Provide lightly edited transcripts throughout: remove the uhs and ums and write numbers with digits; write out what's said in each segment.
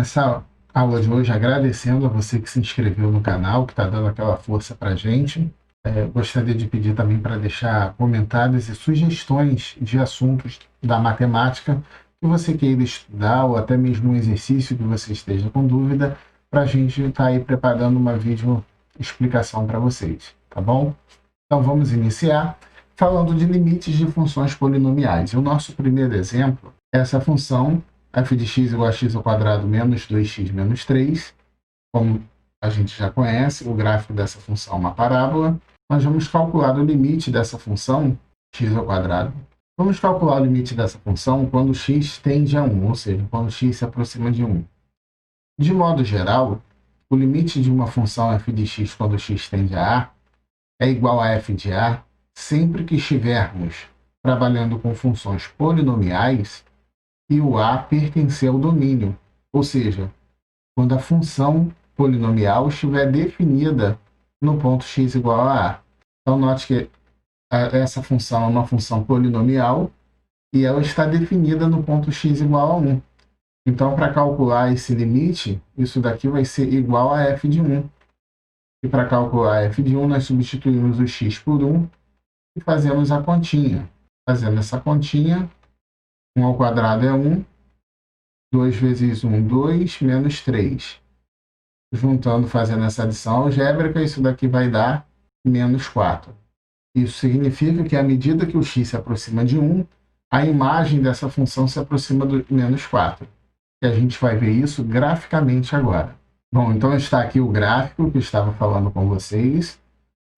começar a aula de hoje agradecendo a você que se inscreveu no canal, que está dando aquela força para a gente. Gostaria de pedir também para deixar comentários e sugestões de assuntos da matemática que você queira estudar ou até mesmo um exercício que você esteja com dúvida, para a gente estar aí preparando uma vídeo explicação para vocês, tá bom? Então vamos iniciar falando de limites de funções polinomiais. O nosso primeiro exemplo é essa função f de x igual a x ao quadrado menos 2x menos 3. Como a gente já conhece, o gráfico dessa função é uma parábola. Nós vamos calcular o limite dessa função, x ao quadrado. Vamos calcular o limite dessa função quando x tende a 1, ou seja, quando x se aproxima de 1. De modo geral, o limite de uma função f de x quando x tende a a é igual a f de a sempre que estivermos trabalhando com funções polinomiais e o a pertencer ao domínio, ou seja, quando a função polinomial estiver definida no ponto x igual a a. Então, note que essa função é uma função polinomial e ela está definida no ponto x igual a 1. Então, para calcular esse limite, isso daqui vai ser igual a f de 1. E para calcular f de 1, nós substituímos o x por 1 e fazemos a continha. Fazendo essa continha, 1 ao quadrado é 1, 2 vezes 1, 2, menos 3. Juntando, fazendo essa adição algébrica, isso daqui vai dar menos 4. Isso significa que à medida que o x se aproxima de 1, a imagem dessa função se aproxima do menos 4. E a gente vai ver isso graficamente agora. Bom, então está aqui o gráfico que eu estava falando com vocês.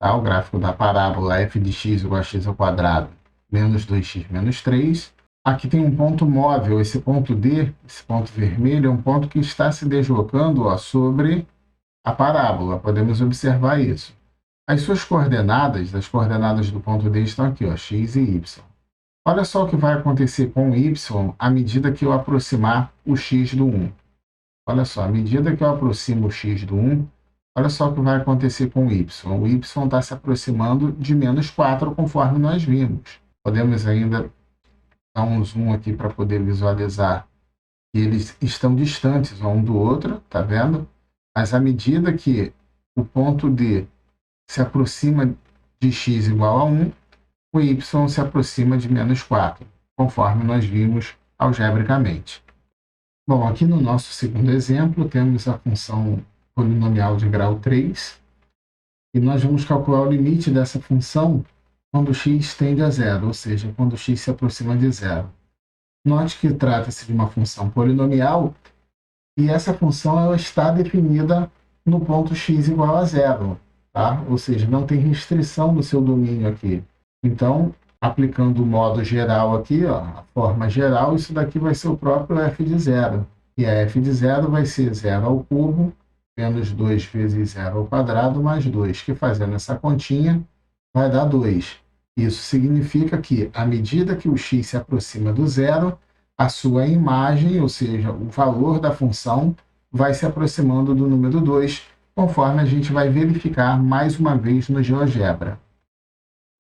Tá? O gráfico da parábola f de x igual a x ao quadrado menos 2x menos 3. Aqui tem um ponto móvel, esse ponto D, esse ponto vermelho, é um ponto que está se deslocando sobre a parábola. Podemos observar isso. As suas coordenadas, as coordenadas do ponto D estão aqui, ó, x e y. Olha só o que vai acontecer com o y à medida que eu aproximar o x do 1. Olha só, à medida que eu aproximo o x do 1, olha só o que vai acontecer com o y. O y está se aproximando de menos 4, conforme nós vimos. Podemos ainda dar um zoom aqui para poder visualizar que eles estão distantes um do outro, tá vendo? Mas à medida que o ponto D se aproxima de x igual a 1, o y se aproxima de menos 4, conforme nós vimos algebricamente. Bom, aqui no nosso segundo exemplo, temos a função polinomial de grau 3, e nós vamos calcular o limite dessa função quando x tende a zero, ou seja, quando x se aproxima de zero. Note que trata-se de uma função polinomial e essa função ela está definida no ponto x igual a zero, tá? Ou seja, não tem restrição no seu domínio aqui. Então, aplicando o modo geral aqui, ó, a forma geral, isso daqui vai ser o próprio f de zero. E a f de zero vai ser 0 ao cubo menos 2 vezes 0 ao quadrado mais 2, que fazendo essa continha vai dar 2. Isso significa que, à medida que o x se aproxima do zero, a sua imagem, ou seja, o valor da função, vai se aproximando do número 2, conforme a gente vai verificar mais uma vez no GeoGebra.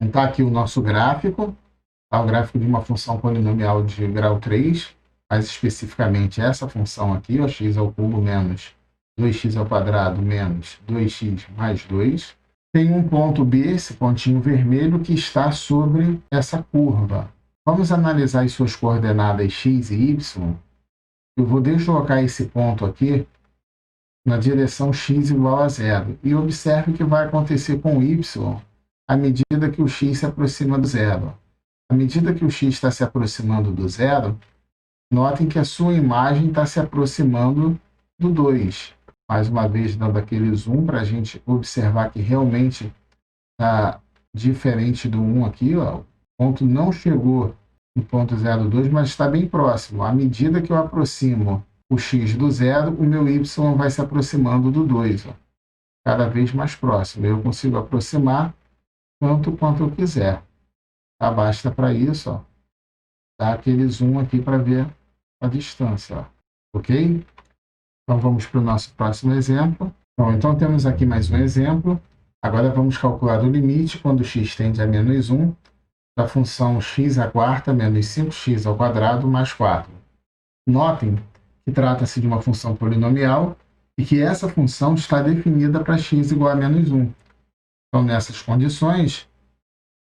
Então, está aqui o nosso gráfico, tá? O gráfico de uma função polinomial de grau 3, mais especificamente essa função aqui, ó, x ao cubo menos 2x ao quadrado menos 2x mais 2. Tem um ponto B, esse pontinho vermelho, que está sobre essa curva. Vamos analisar as suas coordenadas x e y. Eu vou deslocar esse ponto aqui na direção x igual a 0. E observe o que vai acontecer com o y à medida que o x se aproxima do zero. À medida que o x está se aproximando do zero, notem que a sua imagem está se aproximando do 2. Mais uma vez, dando aquele zoom para a gente observar que realmente está diferente do 1 aqui. Ó. O ponto não chegou no ponto 0,2, mas está bem próximo. À medida que eu aproximo o x do zero, o meu y vai se aproximando do 2. Ó. Cada vez mais próximo. Eu consigo aproximar tanto quanto eu quiser. Tá? Basta para isso, ó, dar aquele zoom aqui para ver a distância. Ó. Ok? Então, vamos para o nosso próximo exemplo. Bom, então, temos aqui mais um exemplo. Agora, vamos calcular o limite quando x tende a menos 1 da função x à quarta menos 5x ao quadrado mais 4. Notem que trata-se de uma função polinomial e que essa função está definida para x igual a menos 1. Então, nessas condições,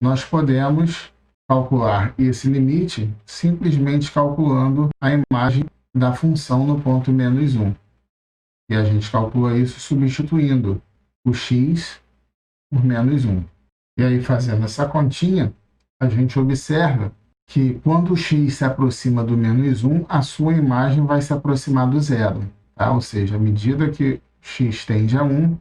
nós podemos calcular esse limite simplesmente calculando a imagem da função no ponto menos 1. E a gente calcula isso substituindo o x por menos 1. E aí, fazendo essa continha, a gente observa que quando o x se aproxima do menos 1, a sua imagem vai se aproximar do zero. Tá? Ou seja, à medida que x tende a 1,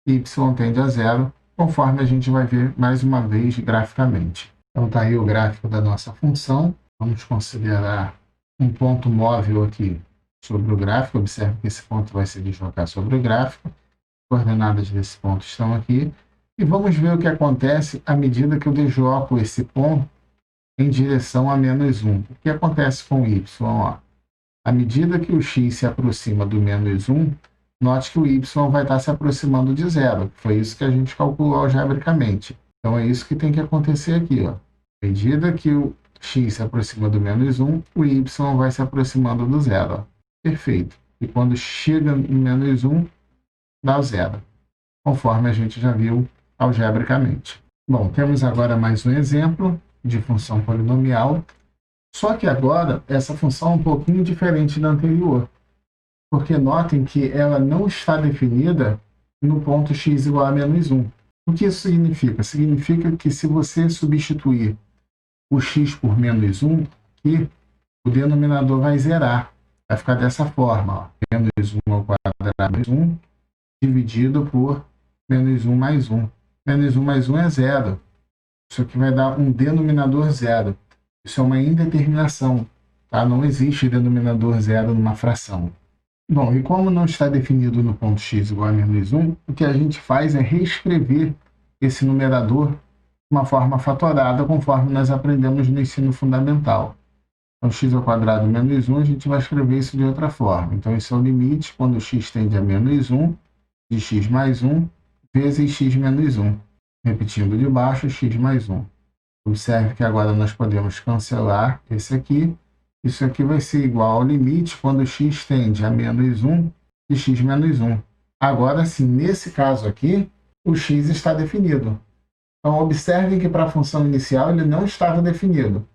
y tende a 0, conforme a gente vai ver mais uma vez graficamente. Então está aí o gráfico da nossa função. Vamos considerar um ponto móvel aqui sobre o gráfico. Observe que esse ponto vai se deslocar sobre o gráfico. As coordenadas desse ponto estão aqui. E vamos ver o que acontece à medida que eu desloco esse ponto em direção a menos 1. O que acontece com o y? Ó, à medida que o x se aproxima do menos 1, note que o y vai estar se aproximando de zero. Foi isso que a gente calculou algebricamente. Então, é isso que tem que acontecer aqui. Ó. À medida que o x se aproxima do menos 1, o y vai se aproximando do zero. Ó. Perfeito. E quando chega no menos 1, dá o zero, conforme a gente já viu algebricamente. Bom, temos agora mais um exemplo de função polinomial, só que agora essa função é um pouquinho diferente da anterior, porque notem que ela não está definida no ponto x igual a menos 1. O que isso significa? Significa que se você substituir o x por menos 1, aqui, o denominador vai zerar. Vai ficar dessa forma, ó. Menos 1 ao quadrado menos 1, dividido por menos 1 mais 1. Menos 1 mais 1 é zero. Isso aqui vai dar um denominador zero. Isso é uma indeterminação. Tá? Não existe denominador zero numa fração. Bom, e como não está definido no ponto x igual a menos 1, o que a gente faz é reescrever esse numerador de uma forma fatorada, conforme nós aprendemos no ensino fundamental. Então, x ao quadrado menos 1, a gente vai escrever isso de outra forma. Então, esse é o limite quando x tende a menos 1, de x mais 1, vezes x menos 1. Repetindo de baixo, x mais 1. Observe que agora nós podemos cancelar esse aqui. Isso aqui vai ser igual ao limite quando x tende a menos 1 de x menos 1. Agora sim, nesse caso aqui, o x está definido. Então, observem que para a função inicial ele não estava definido.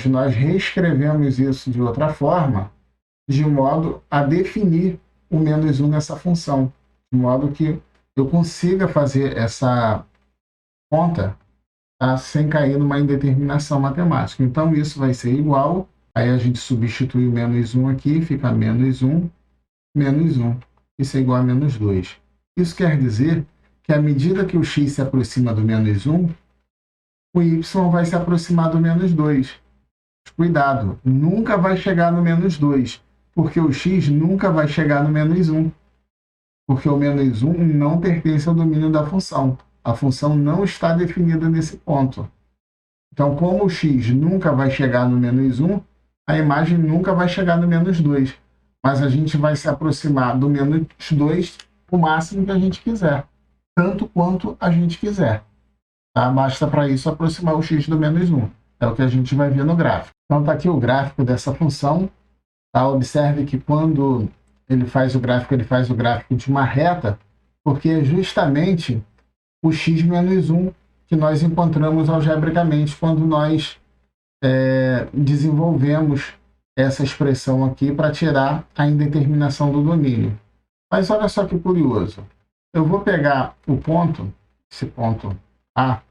Nós reescrevemos isso de outra forma, de modo a definir o menos 1 nessa função. De modo que eu consiga fazer essa conta, tá, sem cair numa indeterminação matemática. Então, isso vai ser igual, aí a gente substitui o menos 1 aqui, fica menos 1, menos 1. Isso é igual a menos 2. Isso quer dizer que à medida que o x se aproxima do menos 1, o y vai se aproximar do menos 2. Cuidado, nunca vai chegar no menos 2, porque o x nunca vai chegar no menos 1. Porque o menos 1 não pertence ao domínio da função. A função não está definida nesse ponto. Então, como o x nunca vai chegar no menos 1, a imagem nunca vai chegar no menos 2. Mas a gente vai se aproximar do menos 2 o máximo que a gente quiser. Tanto quanto a gente quiser. Tá? Basta para isso aproximar o x do menos 1. É o que a gente vai ver no gráfico. Então, está aqui o gráfico dessa função. Tá? Observe que quando ele faz o gráfico de uma reta, porque é justamente o x menos 1 que nós encontramos algebricamente quando nós desenvolvemos essa expressão aqui para tirar a indeterminação do domínio. Mas olha só que curioso. Eu vou pegar o ponto, esse ponto A,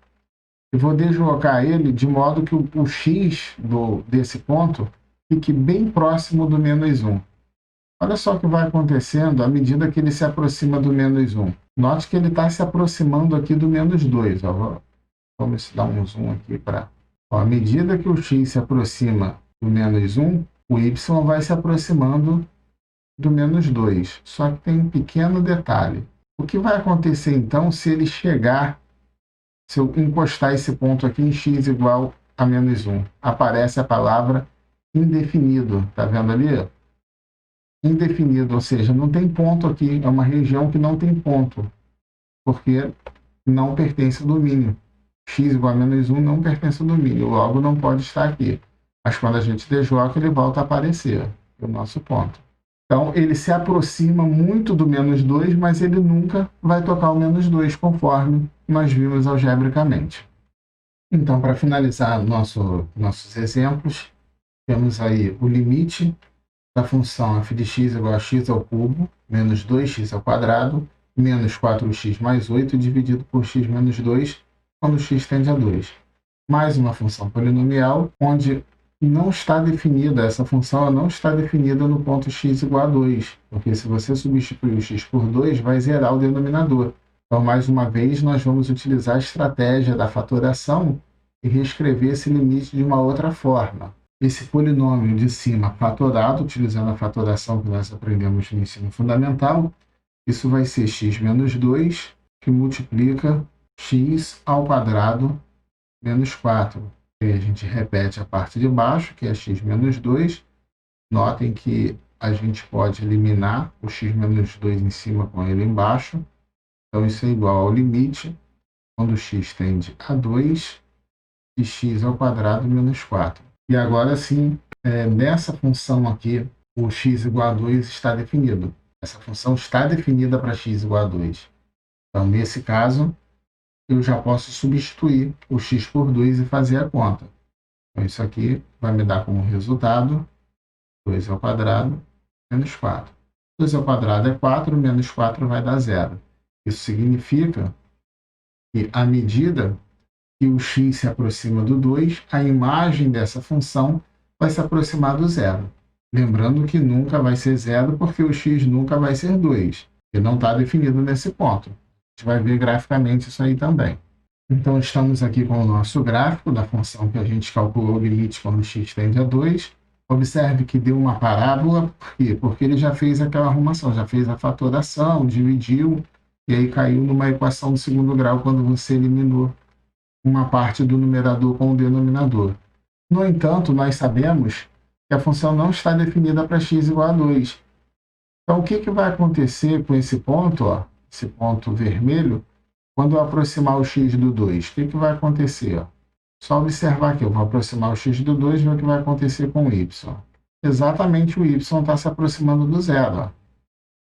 e vou deslocar ele de modo que o x desse ponto fique bem próximo do menos 1. Olha só o que vai acontecendo à medida que ele se aproxima do menos 1. Note que ele está se aproximando aqui do menos 2. Ó. Vamos dar um zoom aqui para... À medida que o x se aproxima do menos 1, o y vai se aproximando do menos 2. Só que tem um pequeno detalhe. O que vai acontecer então se ele chegar, se eu encostar esse ponto aqui em x igual a menos 1? Aparece a palavra indefinido. Está vendo ali? Indefinido, ou seja, não tem ponto aqui, é uma região que não tem ponto, porque não pertence ao domínio. X igual a menos 1 não pertence ao domínio, logo não pode estar aqui. Mas quando a gente desloca, ele volta a aparecer, o nosso ponto. Então, ele se aproxima muito do menos 2, mas ele nunca vai tocar o menos 2, conforme nós vimos algebricamente. Então, para finalizar nossos exemplos, temos aí o limite da função f de x igual a x ao cubo, menos 2x ao quadrado, menos 4x mais 8 dividido por x menos 2, quando x tende a 2. Mais uma função polinomial, onde não está definida, essa função não está definida no ponto x igual a 2, porque se você substituir o x por 2, vai zerar o denominador. Então, mais uma vez, nós vamos utilizar a estratégia da fatoração e reescrever esse limite de uma outra forma. Esse polinômio de cima fatorado, utilizando a fatoração que nós aprendemos no ensino fundamental, isso vai ser x menos 2, que multiplica x ao quadrado menos 4. E a gente repete a parte de baixo, que é x menos 2. Notem que a gente pode eliminar o x menos 2 em cima com ele embaixo. Então, isso é igual ao limite, quando x tende a 2, de x ao quadrado menos 4. E agora sim, nessa função aqui, o x igual a 2 está definido. Essa função está definida para x igual a 2. Então, nesse caso, eu já posso substituir o x por 2 e fazer a conta. Então, isso aqui vai me dar como resultado 2 ao quadrado menos 4. 2 ao quadrado é 4, menos 4 vai dar 0. Isso significa que, à medida que o x se aproxima do 2, a imagem dessa função vai se aproximar do zero. Lembrando que nunca vai ser zero, porque o x nunca vai ser 2, que não está definido nesse ponto. A gente vai ver graficamente isso aí também. Então, estamos aqui com o nosso gráfico da função que a gente calculou o limite quando x tende a 2. Observe que deu uma parábola, por quê? Porque ele já fez aquela arrumação, já fez a fatoração, dividiu, e aí caiu numa equação do segundo grau quando você eliminou uma parte do numerador com o denominador. No entanto, nós sabemos que a função não está definida para x igual a 2. Então, o que vai acontecer com esse ponto, ó, esse ponto vermelho, quando eu aproximar o x do 2? O que vai acontecer? Ó? Só observar aqui, eu vou aproximar o x do 2 e ver o que vai acontecer com o y. Exatamente o y está se aproximando do zero. Ó.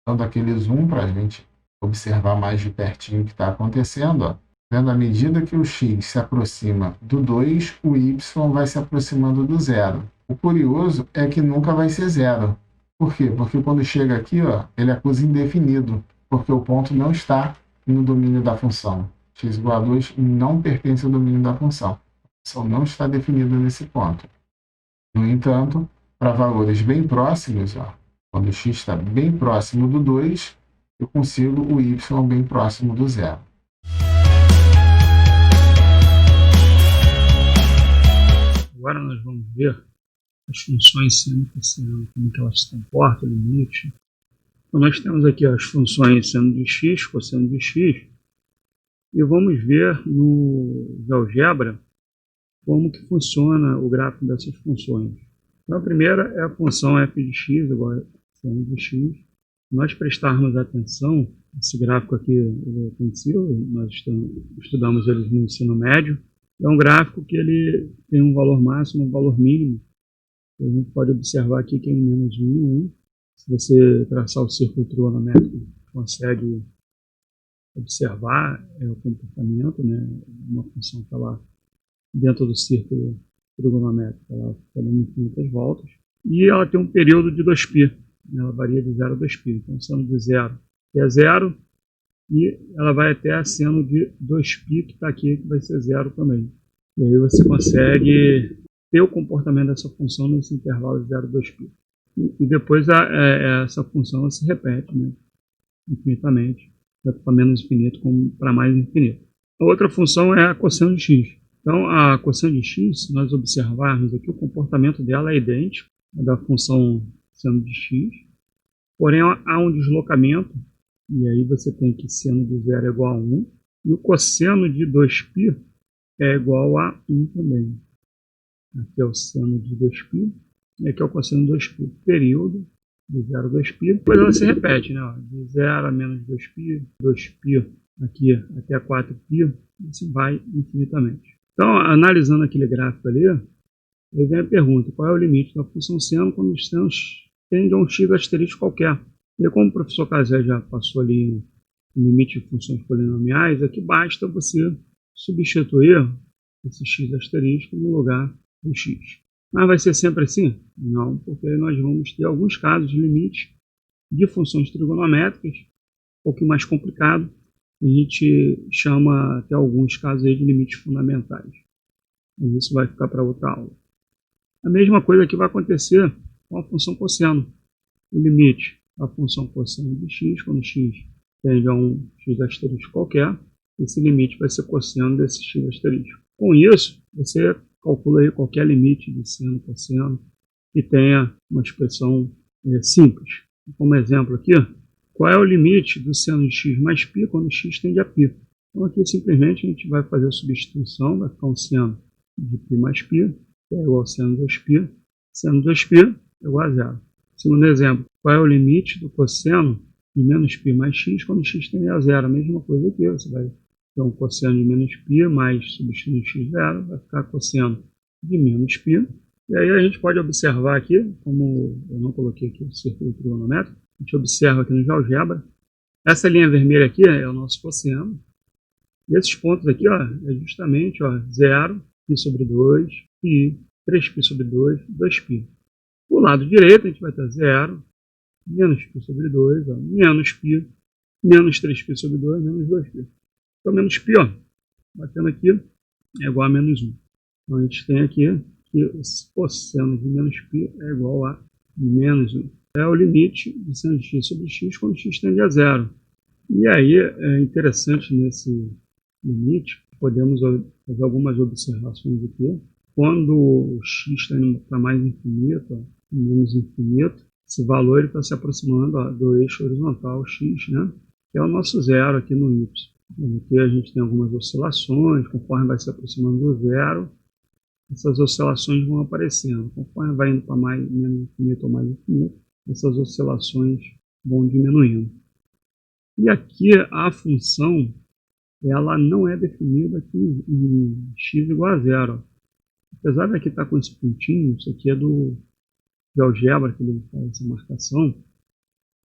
Dando aquele zoom para a gente observar mais de pertinho o que está acontecendo. Ó. Vendo à medida que o x se aproxima do 2, o y vai se aproximando do zero. O curioso é que nunca vai ser zero. Por quê? Porque quando chega aqui, ó, ele acusa indefinido, porque o ponto não está no domínio da função. X igual a 2 não pertence ao domínio da função. A função não está definida nesse ponto. No entanto, para valores bem próximos, ó, quando o x está bem próximo do 2, eu consigo o y bem próximo do zero. Agora nós vamos ver as funções seno e cosseno, como que elas se comportam, o limite. Então nós temos aqui as funções seno de x, cosseno de x, e vamos ver no GeoGebra como que funciona o gráfico dessas funções. Então a primeira é a função f de x igual a seno de x. Se nós prestarmos atenção, esse gráfico aqui ele é conhecido, nós estudamos ele no ensino médio. É um gráfico que ele tem um valor máximo e um valor mínimo. A gente pode observar aqui que é em menos 1 e 1. Se você traçar o círculo trigonométrico, consegue observar o comportamento, né? Uma função que está lá dentro do círculo trigonométrico, ela fica dando infinitas voltas. E ela tem um período de 2π. Ela varia de 0 a 2π. Então, seno de 0 é 0. E ela vai até a seno de 2π, que está aqui, que vai ser 0 também. E aí você consegue ter o comportamento dessa função nesse intervalo de 0 a 2π. E depois essa função se repete, né, infinitamente, tanto para menos infinito como para mais infinito. A outra função é a cosseno de x. Então, a cosseno de x, se nós observarmos aqui, o comportamento dela é idêntico ao da função seno de x, porém há um deslocamento. E aí você tem que seno de 0 é igual a 1. E o cosseno de 2π é igual a 1 também. Aqui é o seno de 2π. E aqui é o cosseno de 2π. Período de 0 a 2π. Depois ela se repete, né? De 0 a menos 2π. 2π aqui até 4π. Isso vai infinitamente. Então, analisando aquele gráfico ali, aí vem a pergunta. Qual é o limite da função seno quando os senos tende a um x asterisco qualquer. E como o professor Casé já passou ali o limite de funções polinomiais, aqui basta você substituir esse x asterisco no lugar do x. Mas vai ser sempre assim? Não, porque nós vamos ter alguns casos de limite de funções trigonométricas, um pouquinho mais complicado. A gente chama até alguns casos aí de limites fundamentais. Mas isso vai ficar para outra aula. A mesma coisa que vai acontecer com a função cosseno. O limite da função cosseno de x, quando x tende a um x asterisco qualquer, esse limite vai ser cosseno desse x asterisco. Com isso, você calcula aí qualquer limite de seno, cosseno, que tenha uma expressão simples. Como exemplo aqui, qual é o limite do seno de x mais π quando x tende a π? Então aqui simplesmente a gente vai fazer a substituição, vai ficar um seno de π mais π, que é igual a seno 2π. Seno 2π é igual a zero. Segundo exemplo, qual é o limite do cosseno de menos π mais x quando x tende a zero? A mesma coisa aqui, você vai ter um cosseno de menos π mais substituindo x zero, vai ficar cosseno de menos π. E aí a gente pode observar aqui, como eu não coloquei aqui o círculo trigonométrico, a gente observa aqui no GeoGebra, essa linha vermelha aqui é o nosso cosseno. E esses pontos aqui, ó, é justamente 0, π sobre 2, π, 3π sobre 2, 2π. Do lado direito a gente vai ter 0, menos π sobre 2, menos π, menos 3π sobre 2, menos 2π. Então menos π, batendo aqui, é igual a menos 1. Então a gente tem aqui que esse cosseno de menos π é igual a menos 1. É o limite de seno de x sobre x quando x tende a zero. E aí é interessante nesse limite, podemos fazer algumas observações aqui. Quando o x está indo para mais infinito, menos infinito, esse valor está se aproximando do eixo horizontal x, né? Que é o nosso zero aqui no y. Aqui a gente tem algumas oscilações, conforme vai se aproximando do zero, essas oscilações vão aparecendo. Conforme vai indo para menos infinito ou mais infinito, essas oscilações vão diminuindo. E aqui a função, ela não é definida aqui em x igual a zero. Apesar de aqui estar com esse pontinho, isso aqui é do GeoGebra que ele faz essa marcação,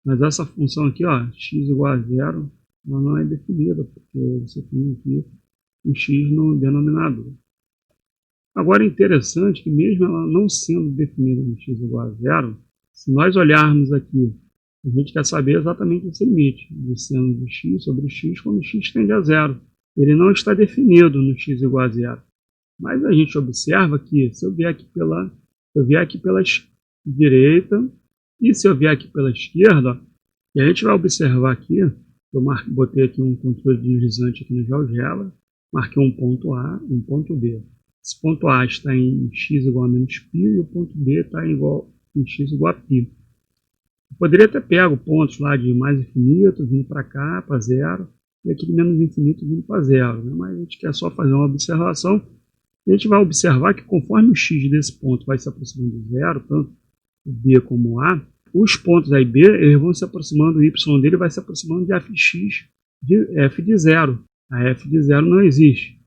mas essa função aqui, x igual a zero, ela não é definida, porque você tem aqui um x no denominador. Agora é interessante que mesmo ela não sendo definida no x igual a zero, se nós olharmos aqui, a gente quer saber exatamente esse limite de seno de x sobre x quando x tende a zero. Ele não está definido no x igual a zero. Mas a gente observa que se eu vier aqui pela direita e se eu vier aqui pela esquerda, e a gente vai observar aqui, eu botei aqui um controle deslizante aqui no GeoGebra, marquei um ponto A e um ponto B. Esse ponto A está em x igual a menos π e o ponto B está em x igual a π. Eu poderia ter pego pontos lá de mais infinito, vindo para cá, para zero, e aqui de menos infinito vindo para zero, né? Mas a gente quer só fazer uma observação. A gente vai observar que conforme o x desse ponto vai se aproximando de zero, tanto o B como o A, os pontos A e B eles vão se aproximando, o y dele vai se aproximando de fx de f de zero. A f de zero não existe,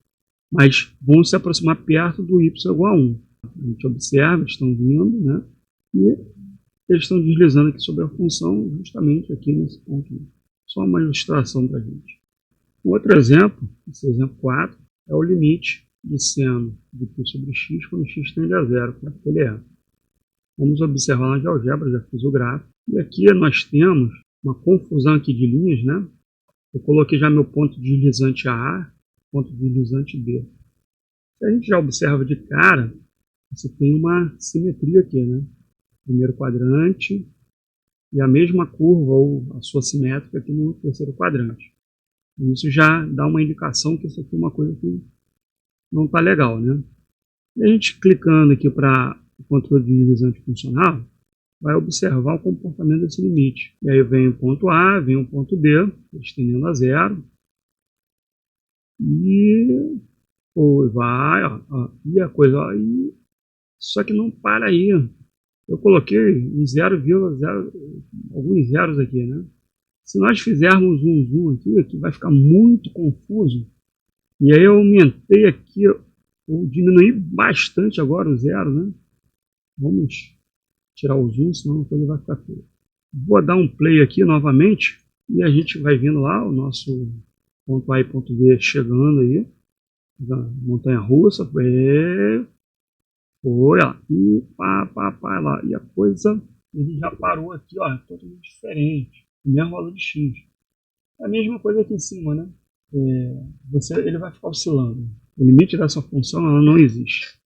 mas vão se aproximar perto do y igual a 1. A gente observa, eles estão vindo, né? E eles estão deslizando aqui sobre a função, justamente aqui nesse ponto. Só uma ilustração para a gente. Um outro exemplo, esse exemplo 4, é o limite de seno de π sobre x quando x tende a zero, como é que ele é. Vamos observar na GeoGebra, já fiz o gráfico. E aqui nós temos uma confusão aqui de linhas, né? Eu coloquei já meu ponto deslizante A, ponto deslizante B. Se a gente já observa de cara, você tem uma simetria aqui, né? Primeiro quadrante e a mesma curva ou a sua simétrica aqui no terceiro quadrante. Isso já dá uma indicação que isso aqui é uma coisa que não está legal, né? E a gente clicando aqui para o controle de deslizante funcional, vai observar o comportamento desse limite. E aí vem o ponto A, vem o ponto B, estendendo a zero. E vai, e a coisa, só que não para aí. Eu coloquei em 0,0, alguns zeros aqui, né? Se nós fizermos um zoom aqui vai ficar muito confuso. E aí eu aumentei aqui, eu diminuí bastante agora o zero, né? Vamos tirar o zoom, senão a coisa vai ficar feia. Vou dar um play aqui novamente e a gente vai vindo lá, o nosso ponto A e ponto B chegando aí, da montanha russa, foi ó, e pá, lá, e a coisa, ele já parou aqui, ó, totalmente diferente, o mesmo valor de X. É a mesma coisa aqui em cima, né? Ele vai ficar oscilando. O limite dessa função ela não existe.